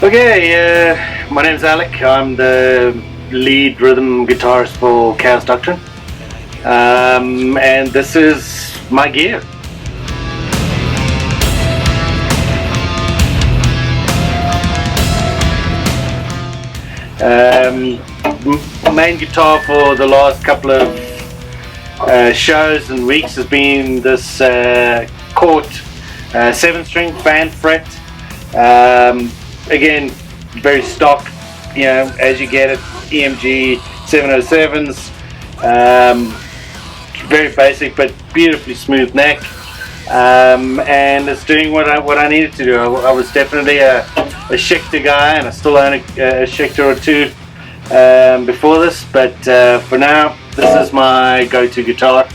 Okay, my name's Alec. I'm the lead rhythm guitarist for Chaos Doctrine, and this is my gear. Main guitar for the last couple of shows and weeks has been this Cort 7-string fan fret. Again, very stock, as you get it, EMG 707s. Very basic but beautifully smooth neck, and it's doing what I needed to do. I was definitely a Schecter guy, and I still own a Schecter or two before this, but for now this is my go-to guitar.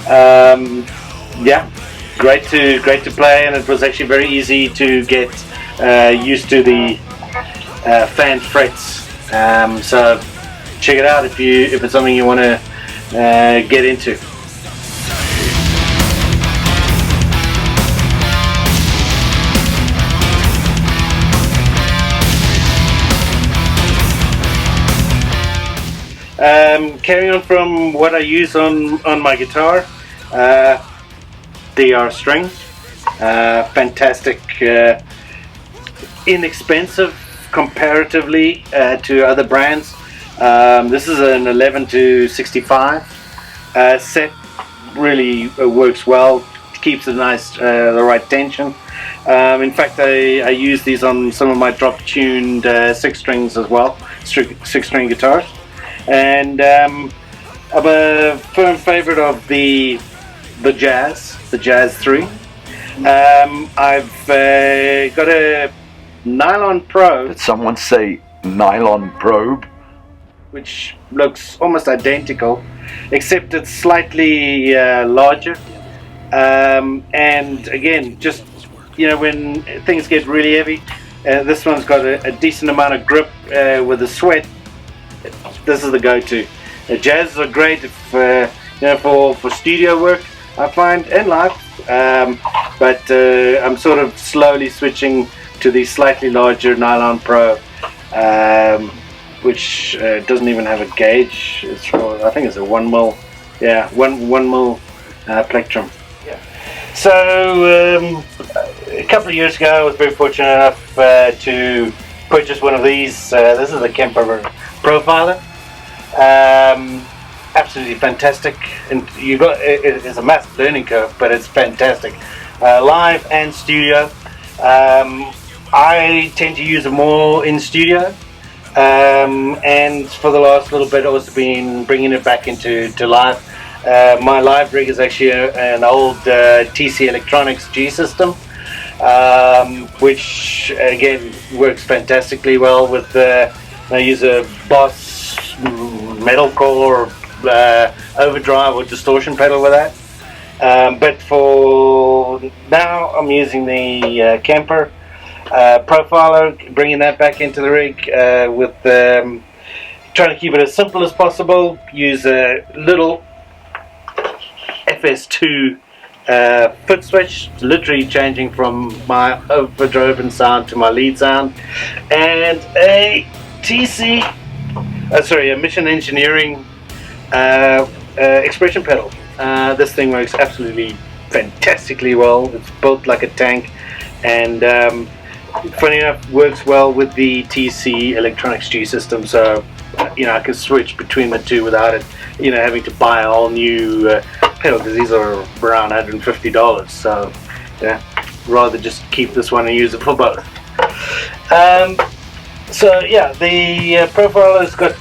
Yeah, great to play, and it was actually very easy to get used to the fan frets. So check it out if it's something you want to get into. Carrying on from what I use on my guitar, DR string, fantastic, inexpensive comparatively to other brands. This is an 11 to 65 set. Really works well, keeps a nice the right tension. In fact, I use these on some of my drop tuned 6-strings as well, 6-string guitars. And I'm a firm favorite of the Jazz 3. I've got a nylon probe. Did someone say nylon probe? Which looks almost identical, except it's slightly larger. And again, just when things get really heavy, this one's got a decent amount of grip with the sweat. This is the go-to. Jazzs are great if for studio work, I find, and live. But I'm sort of slowly switching to the slightly larger nylon pro, which doesn't even have a gauge. I think it's a 1 mil. Yeah, 1 mil plectrum. Yeah. So a couple of years ago, I was very fortunate enough to purchase one of these. This is a Kemper Profiler. Absolutely fantastic, and it's a massive learning curve, but it's fantastic, live and studio. I tend to use it more in studio, and for the last little bit I've also been bringing it back into live. My live rig is actually an old TC Electronics G system, which again works fantastically well with I use a Boss metal core overdrive or distortion pedal with that, but for now I'm using the Kemper Profiler, bringing that back into the rig, with trying to keep it as simple as possible. Use a little FS2 foot switch, literally changing from my overdriven sound to my lead sound, and a Mission Engineering expression pedal. This thing works absolutely fantastically well. It's built like a tank, and funny enough, works well with the TC Electronics G system. So I can switch between the two without it, having to buy a whole new pedal, because these are around $150. So yeah, rather just keep this one and use it for both. So yeah, the Profiler's got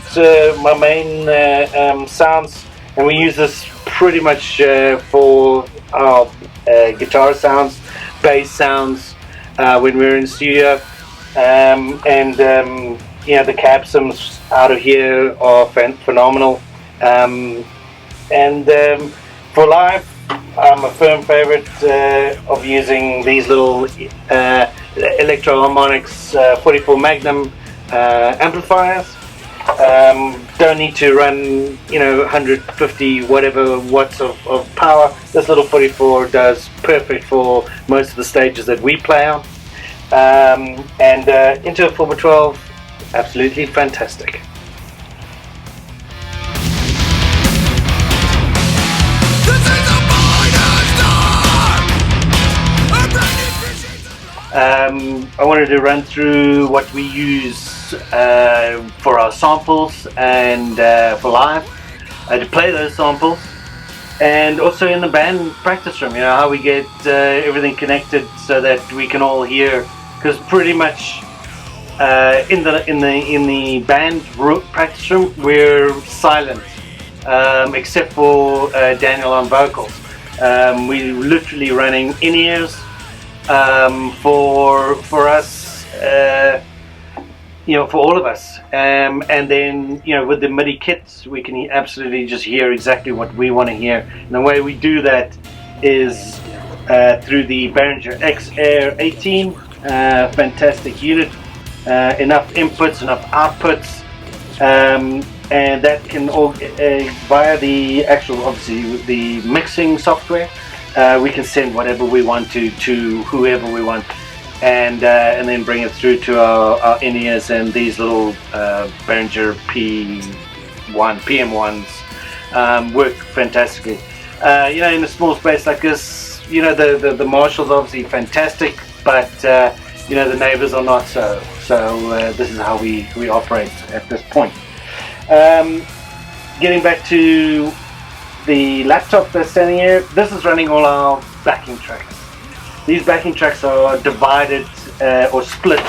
my main sounds, and we use this pretty much for our guitar sounds, bass sounds when we're in studio, and the cab sims out of here are phenomenal, and for live I'm a firm favorite of using these little Electro Harmonix 44 Magnum amplifiers. Don't need to run 150 whatever watts of power. This little 44 does perfect for most of the stages that we play on, And into a 4x12, absolutely fantastic. I wanted to run through what we use for our samples and for live, to play those samples, and also in the band practice room, how we get everything connected so that we can all hear, because pretty much in the band practice room we're silent, except for Daniel on vocals. We're literally running in-ears for us, for all of us, and then with the MIDI kits we can absolutely just hear exactly what we want to hear. And the way we do that is through the Behringer X-Air 18, fantastic unit, enough inputs, enough outputs, and that can all via the actual, obviously, the mixing software. We can send whatever we want to whoever we want, and then bring it through to our in-ears, and these little Behringer PM1s work fantastically. In a small space like this, the Marshalls obviously fantastic, but the neighbors are not so. This is how we operate at this point. Getting back to the laptop that's standing here, this is running all our backing tracks. These backing tracks are divided or split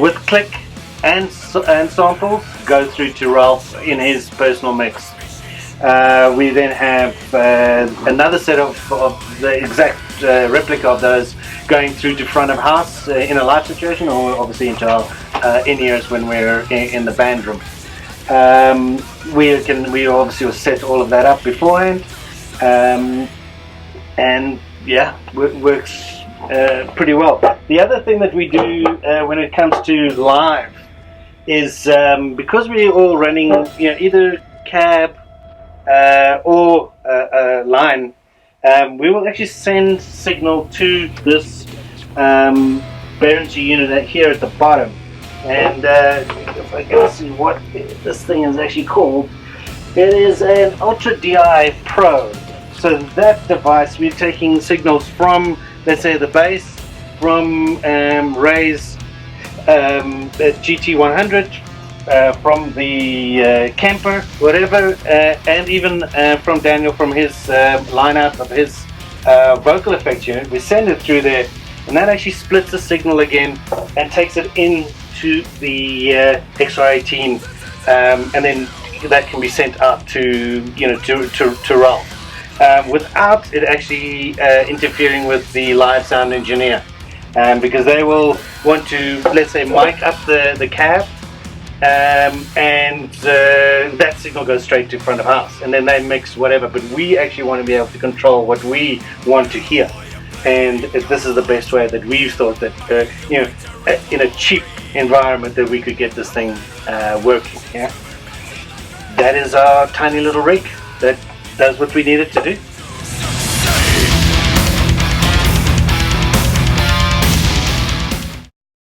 with click and samples, go through to Ralph in his personal mix. We then have another set of the exact replica of those going through to front of house in a live situation, or obviously into our in-ears when we're in the band room. We obviously will set all of that up beforehand, and yeah, works pretty well. The other thing that we do when it comes to live is, because we're all running either cab or line, we will actually send signal to this Behringer unit here at the bottom. And if I can see what this thing is actually called, it is an Ultra DI Pro. So that device, we're taking signals from, let's say, the bass, from Ray's GT100, from the Kemper, whatever, and even from Daniel, from his lineup of his vocal effects unit. We send it through there, and that actually splits the signal again and takes it into the XR18, and then that can be sent out to Ralph, without it actually interfering with the live sound engineer, because they will want to, let's say, mic up the cab, and that signal goes straight to front of house, and then they mix whatever, but we actually want to be able to control what we want to hear. And this is the best way that we've thought that in a cheap environment that we could get this thing working. That is our tiny little rig that does what we need it to do.